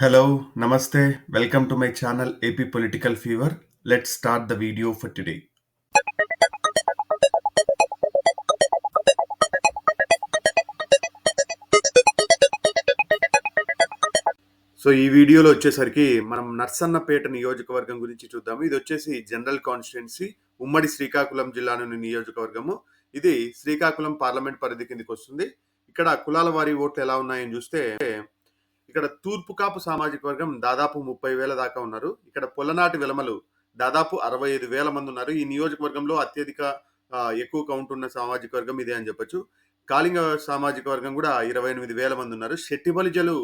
Hello, Namaste. Welcome to my channel AP Political Fever. Let's start the video for today. So ఈ వీడియోలో వచ్చేసరికి మనం నర్సన్నపేట నియోజకవర్గం గురించి చూద్దాము. ఇది వచ్చేసి జనరల్ కాన్స్టిట్యున్సీ ఉమ్మడి శ్రీకాకుళం జిల్లాలోని నియోజకవర్గము. ఇది శ్రీకాకుళం పార్లమెంట్ పరిధి కిందకి వస్తుంది. ఇక్కడ కులాల వారి ఓట్లు ఎలా ఉన్నాయని చూస్తే ఇక్కడ తూర్పు కాపు సామాజిక వర్గం దాదాపు 30,000 దాకా ఉన్నారు. ఇక్కడ పొల్లనాటి వెలమలు దాదాపు 65,000 మంది ఉన్నారు. ఈ నియోజకవర్గంలో అత్యధిక ఎక్కువ కౌంట్ ఉన్న సామాజిక వర్గం ఇదే అని చెప్పొచ్చు. కాళింగ సామాజిక వర్గం కూడా 28,000 మంది ఉన్నారు. శెట్టి బలిజలు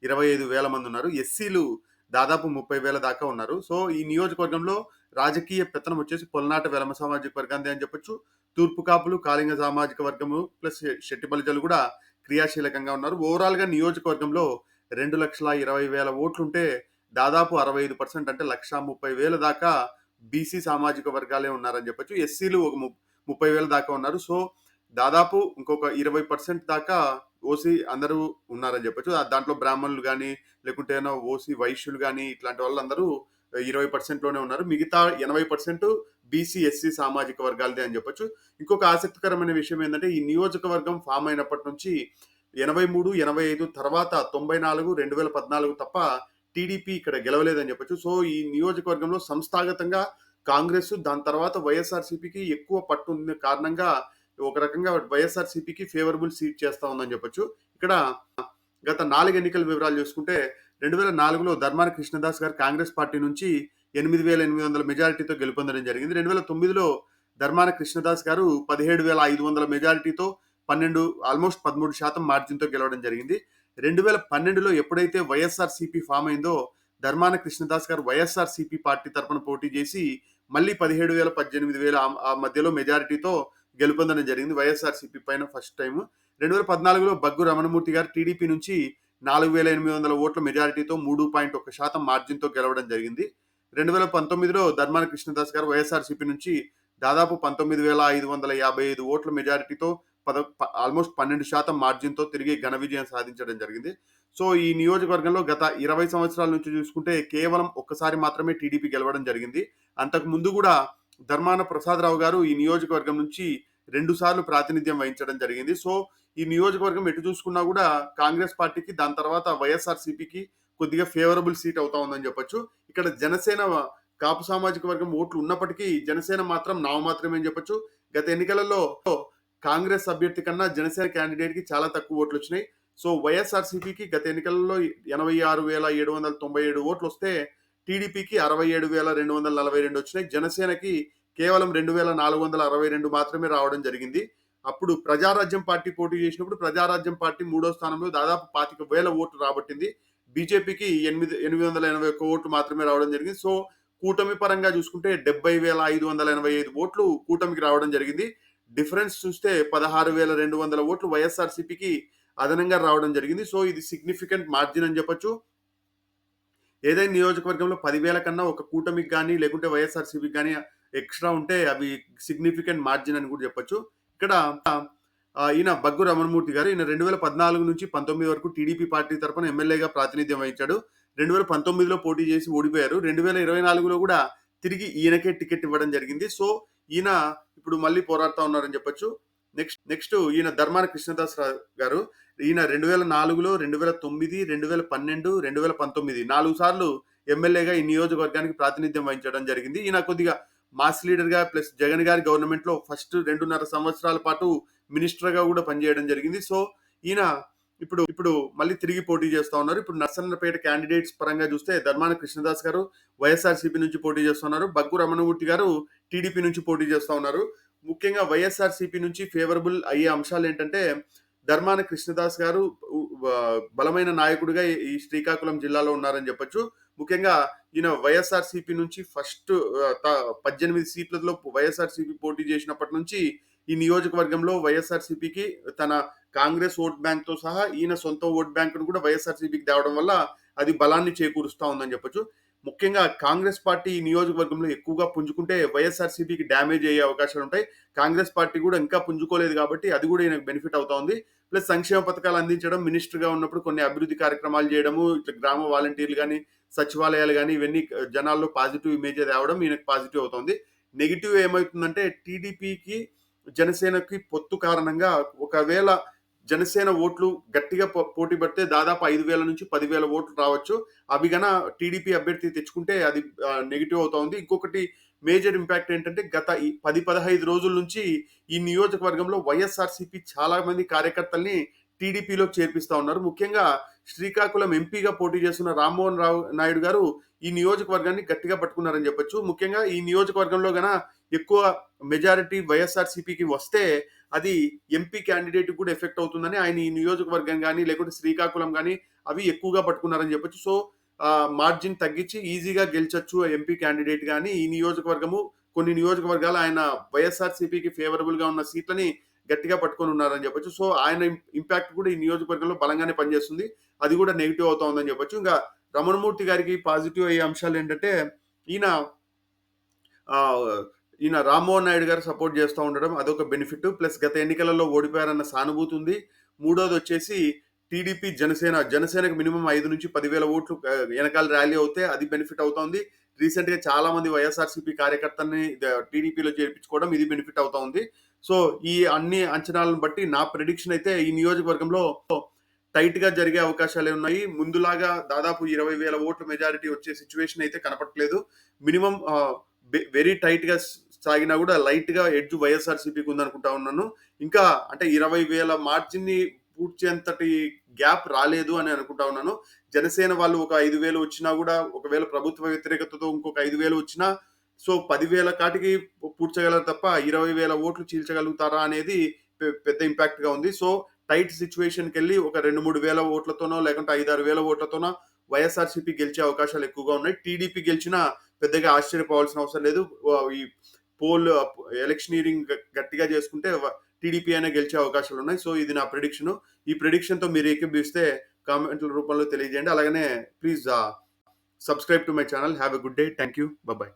25,000 మంది ఉన్నారు. ఎస్సీలు దాదాపు 30,000 దాకా ఉన్నారు. సో ఈ నియోజకవర్గంలో రాజకీయ పెత్తనం వచ్చేసి పొలనాట వెలమ సామాజిక వర్గాన్ని అని చెప్పొచ్చు. తూర్పు కాపులు కాళింగ సామాజిక వర్గము ప్లస్ శెట్టి బలిజలు కూడా క్రియాశీలకంగా ఉన్నారు. ఓవరాల్ గా నియోజకవర్గంలో 2,20,000 ఓట్లుంటే దాదాపు 65% అంటే 1,30,000 దాకా బీసీ సామాజిక వర్గాలే ఉన్నారని చెప్పొచ్చు. ఎస్సీలు ఒక 30,000 దాకా ఉన్నారు. సో దాదాపు ఇంకొక 20% దాకా ఓసీ అందరూ ఉన్నారని చెప్పొచ్చు. దాంట్లో బ్రాహ్మణులు కానీ లేకుంటే ఓసీ వైశ్యులు కానీ ఇట్లాంటి వాళ్ళందరూ 20% లోనే ఉన్నారు. మిగతా 80% బీసీ ఎస్సీ సామాజిక వర్గాలదే అని చెప్పొచ్చు. ఇంకొక ఆసక్తికరమైన విషయం ఏంటంటే ఈ నియోజకవర్గం ఫామ్ అయినప్పటి నుంచి 83, 85 తర్వాత 94, 2014 తప్ప టీడీపీ ఇక్కడ గెలవలేదని చెప్పొచ్చు. సో ఈ నియోజకవర్గంలో సంస్థాగతంగా కాంగ్రెస్ దాని తర్వాత వైఎస్ఆర్సీపీకి ఎక్కువ పట్టు ఉన్న కారణంగా ఒక రకంగా వైఎస్ఆర్సీపీకి ఫేవరబుల్ సీట్ చేస్తా ఉందని చెప్పొచ్చు. ఇక్కడ గత 4 ఎన్నికల వివరాలు చూసుకుంటే 2004లో ధర్మాన కృష్ణదాస్ గారు కాంగ్రెస్ పార్టీ నుంచి 8,800 మెజారిటీతో గెలుపొందడం జరిగింది. 2009లో ధర్మాన కృష్ణదాస్ గారు 17,500 మెజారిటీతో ఆల్మోస్ట్ 13% మార్జిన్తో గెలవడం జరిగింది. 2012లో ఎప్పుడైతే వైఎస్ఆర్సీపీ ఫామ్ అయిందో ధర్మాన కృష్ణదాస్ గారు వైఎస్ఆర్సీపీ పార్టీ తరఫున పోటీ చేసి మళ్ళీ 17,000, 18,000 ఆ మధ్యలో మెజారిటీతో గెలుపొందడం జరిగింది వైఎస్ఆర్సీపీ పైన ఫస్ట్ టైం. 2014లో బగ్గు రమణమూర్తి గారు టీడీపీ నుంచి 4,800 ఓట్ల మెజారిటీతో 3.1% మార్జిన్తో గెలవడం జరిగింది. 2019లో ధర్మాన కృష్ణదాస్ గారు వైఎస్ఆర్సీపీ నుంచి దాదాపు 19,555 ఓట్ల మెజారిటీతో ఆల్మోస్ట్ 12% మార్జిన్తో తిరిగి ఘన విజయం సాధించడం జరిగింది. సో ఈ నియోజకవర్గంలో గత 20 సంవత్సరాల నుంచి చూసుకుంటే కేవలం ఒక్కసారి మాత్రమే టీడీపీ గెలవడం జరిగింది. అంతకు ముందు కూడా ధర్మాన ప్రసాదరావు గారు ఈ నియోజకవర్గం నుంచి 2 సార్లు ప్రాతినిధ్యం వహించడం జరిగింది. సో ఈ నియోజకవర్గం ఎటు చూసుకున్నా కూడా కాంగ్రెస్ పార్టీకి దాని తర్వాత వైఎస్ఆర్సీపీకి కొద్దిగా ఫేవరబుల్ సీట్ అవుతా ఉందని చెప్పొచ్చు. ఇక్కడ జనసేన కాపు సామాజిక వర్గం ఓట్లు ఉన్నప్పటికీ జనసేన మాత్రం నామమాత్రమే అని చెప్పొచ్చు. గత ఎన్నికలలో కాంగ్రెస్ అభ్యర్థి కన్నా జనసేన క్యాండిడేట్ కి చాలా తక్కువ ఓట్లు వచ్చినాయి. సో వైఎస్ఆర్సీపీకి గత ఎన్నికలలో 86,797 ఓట్లు వస్తే టీడీపీకి 67,242 వచ్చినాయి. జనసేనకి కేవలం 2,462 మాత్రమే రావడం జరిగింది. అప్పుడు ప్రజారాజ్యం పార్టీ పోటీ చేసినప్పుడు ప్రజారాజ్యం పార్టీ 3వ స్థానంలో దాదాపు 25,000 ఓట్లు రాబట్టింది. బీజేపీకి 881 ఓట్లు మాత్రమే రావడం జరిగింది. సో కూటమి పరంగా చూసుకుంటే 70,585 ఓట్లు కూటమికి రావడం జరిగింది. డిఫరెన్స్ చూస్తే 16,200 ఓట్లు వైఎస్ఆర్సీపీకి అదనంగా రావడం జరిగింది. సో ఇది సిగ్నిఫికెంట్ మార్జిన్ అని చెప్పొచ్చు. ఏదైనా నియోజకవర్గంలో 10,000 కన్నా ఒక కూటమికి కానీ లేకుంటే వైఎస్ఆర్సీపీకి కానీ ఎక్స్ట్రా ఉంటే అవి సిగ్నిఫికెంట్ మార్జిన్ అని కూడా చెప్పొచ్చు. ఇక్కడ ఈయన బగ్గు రమణమూర్తి గారు ఈయన 2014 నుంచి 19 వరకు టీడీపీ పార్టీ తరఫున ఎమ్మెల్యేగా ప్రాతినిధ్యం వహించాడు. 2019లో పోటీ చేసి ఓడిపోయారు. 2024లో కూడా తిరిగి ఈయనకే టికెట్ ఇవ్వడం జరిగింది. సో ఈయన ఇప్పుడు మళ్ళీ పోరాడుతూ ఉన్నారని చెప్పొచ్చు. నెక్స్ట్ ఈయన ధర్మాన కృష్ణదాస్ గారు ఈయన 2004లో 2009, 2012, 2019 4 సార్లు ఎమ్మెల్యేగా ఈ నియోజకవర్గానికి ప్రాతినిధ్యం వహించడం జరిగింది. ఈయన కొద్దిగా మాస్ లీడర్ గా ప్లస్ జగన్ గారి గవర్నమెంట్ లో ఫస్ట్ 2.5 సంవత్సరాల పాటు మినిస్టర్ గా కూడా పనిచేయడం జరిగింది. సో ఈయన ఇప్పుడు మళ్ళీ తిరిగి పోటీ చేస్తా ఉన్నారు. ఇప్పుడు నర్సన్నపేట క్యాండిడేట్స్ పరంగా చూస్తే ధర్మాన కృష్ణదాస్ గారు వైఎస్ఆర్సీపీ నుంచి పోటీ చేస్తున్నారు. బగ్గు రమణమూర్తి గారు టీడీపీ నుంచి పోటీ చేస్తా ఉన్నారు. ముఖ్యంగా వైఎస్ఆర్సీపీ నుంచి ఫేవరబుల్ అయ్యే అంశాలు ఏంటంటే ధర్మాన కృష్ణదాస్ గారు బలమైన నాయకుడిగా ఈ శ్రీకాకుళం జిల్లాలో ఉన్నారని చెప్పొచ్చు. ముఖ్యంగా ఈయన వైఎస్ఆర్సీపీ నుంచి ఫస్ట్ 18 సీట్లలో వైఎస్ఆర్సీపీ పోటీ చేసినప్పటి నుంచి ఈ నియోజకవర్గంలో వైఎస్ఆర్సీపీకి తన కాంగ్రెస్ ఓట్ బ్యాంక్ తో సహా ఈయన సొంత ఓట్ బ్యాంక్ ను కూడా వైఎస్ఆర్సీపీకి తేవడం వల్ల అది బలాన్ని చేకూరుస్తా ఉందని చెప్పొచ్చు. ముఖ్యంగా కాంగ్రెస్ పార్టీ ఈ నియోజకవర్గంలో ఎక్కువగా పుంజుకుంటే వైఎస్ఆర్‌సీపీకి డ్యామేజ్ అయ్యే అవకాశాలుంటాయి. కాంగ్రెస్ పార్టీ కూడా ఇంకా పుంజుకోలేదు కాబట్టి అది కూడా ఈయనకు బెనిఫిట్ అవుతా ఉంది. ప్లస్ సంక్షేమ పథకాలు అందించడం, మినిస్టర్‌గా ఉన్నప్పుడు కొన్ని అభివృద్ధి కార్యక్రమాలు చేయడము, ఇట్లా గ్రామ వాలంటీర్లు గాని, సచివాలయాలు గాని ఇవన్నీ జనాల్లో పాజిటివ్ ఇమేజ్ తేవడం ఈయనకు పాజిటివ్ అవుతుంది. నెగెటివ్ ఏమైతుందంటే టీడీపీకి, జనసేనకి పొత్తు కారణంగా ఒకవేళ జనసేన ఓట్లు గట్టిగా పోటీ పడితే దాదాపు 5,000 నుంచి 10,000 ఓట్లు రావచ్చు. అవి గన టీడీపీ అభ్యర్థి తెచ్చుకుంటే అది నెగెటివ్ అవుతా ఉంది. ఇంకొకటి మేజర్ ఇంపాక్ట్ ఏంటంటే గత ఈ 10, 15 రోజుల నుంచి ఈ నియోజకవర్గంలో వైఎస్ఆర్‌సీపీ చాలా మంది కార్యకర్తల్ని టీడీపీలో చేర్పిస్తా ఉన్నారు. ముఖ్యంగా శ్రీకాకుళం ఎంపీగా పోటీ చేస్తున్న రామ్మోహన్ నాయుడు గారు ఈ నియోజకవర్గాన్ని గట్టిగా పట్టుకున్నారని చెప్పొచ్చు. ముఖ్యంగా ఈ నియోజకవర్గంలో గన ఎక్కువ మెజారిటీ వైఎస్ఆర్‌సీపీకి వస్తే అది ఎంపీ క్యాండిడేట్ కూడా ఎఫెక్ట్ అవుతుందని ఆయన ఈ నియోజకవర్గం గాని, లేకుంటే శ్రీకాకుళం గాని అవి ఎక్కువగా పట్టుకున్నారని చెప్పొచ్చు. సో, మార్జిన్ తగ్గించి ఈజీగా గెలిచొచ్చు ఎంపీ క్యాండిడేట్ గాని ఈ నియోజకవర్గము కొన్ని నియోజకవర్గాలు ఆయన వైఎస్ఆర్‌సీపీకి ఫేవరబుల్‌గా ఉన్న సీట్లని గట్టిగా పట్టుకొని ఉన్నారని చెప్పొచ్చు. సో, ఆయన ఇంపాక్ట్ కూడా ఈ నియోజకవర్గంలో బలంగానే పనిచేస్తుంది. అది కూడా నెగెటివ్ అవుతా ఉందని చెప్పొచ్చు. ఇంకా రమణమూర్తి గారికి పాజిటివ్ అయ్యే అంశాలేంటంటే ఈయన ఆహ్, ఈయన రామ్మోహన్ నాయుడు గారు సపోర్ట్ చేస్తా ఉండడం అదొక బెనిఫిట్. ప్లస్ గత ఎన్నికలలో ఓడిపోయారన్న సానుభూతి ఉంది. మూడోదొచ్చేసి టీడీపీ, జనసేనకి మినిమమ్ 5,000-10,000 ఓట్లు ఎనకాల ర్యాలీ అవుతే అది బెనిఫిట్ అవుతోంది. రీసెంట్‌గా చాలా మంది వైఎస్ఆర్‌సీపీ కార్యకర్తల్ని టీడీపీలో చేర్పించుకోవడం ఇది బెనిఫిట్ అవుతా ఉంది. సో, ఈ అన్ని అంచనాలను బట్టి నా ప్రిడిక్షన్ అయితే ఈ నియోజకవర్గంలో టైట్‌గా జరిగే అవకాశాలే ఉన్నాయి. ముందులాగా దాదాపు 20,000 ఓట్ల మెజారిటీ వచ్చే సిట్యుయేషన్ అయితే కనపట్లేదు. మినిమమ్ వెరీ టైట్‌గా సాగినా కూడా లైట్‌గా ఎడ్జ్ వైఎస్ఆర్‌సీపీకి ఉందనుకుంటా ఉన్నాను. ఇంకా అంటే 20,000 మార్జిన్‌ని పూడ్చేంతటి గ్యాప్ రాలేదు అని అనుకుంటా ఉన్నాను. జనసేన వాళ్ళు ఒక 5,000 వచ్చినా కూడా ఒకవేళ ప్రభుత్వ వ్యతిరేకతతో ఇంకొక 5,000 వచ్చినా సో 10,000 కాటికి పూడ్చగలరు తప్ప 20,000 ఓట్లు చీల్చగలుగుతారా అనేది పెద్ద ఇంపాక్ట్‌గా ఉంది. సో టైట్ సిట్యుయేషన్‌కెళ్ళి ఒక 2, 3 వేల ఓట్లతోనో లేకుంటే 5, 6 వేల ఓట్లతోనో వైఎస్ఆర్‌సీపీ గెలిచే అవకాశాలు ఎక్కువగా ఉన్నాయి. టీడీపీ గెలిచినా పెద్దగా ఆశ్చర్యపోవాల్సిన అవసరం లేదు. ఈ పోల్ ఎలక్షనీరింగ్ గట్టిగా చేసుకుంటే టీడీపీ అయినా గెలిచే అవకాశాలున్నాయి. సో ఇది నా ప్రిడిక్షను. ఈ ప్రిడిక్షన్‌తో మీరు ఏకీభవిస్తే కామెంట్‌ల రూపంలో తెలియజేయండి. అలాగనే please subscribe to my channel. Have a good day. Thank you. By by.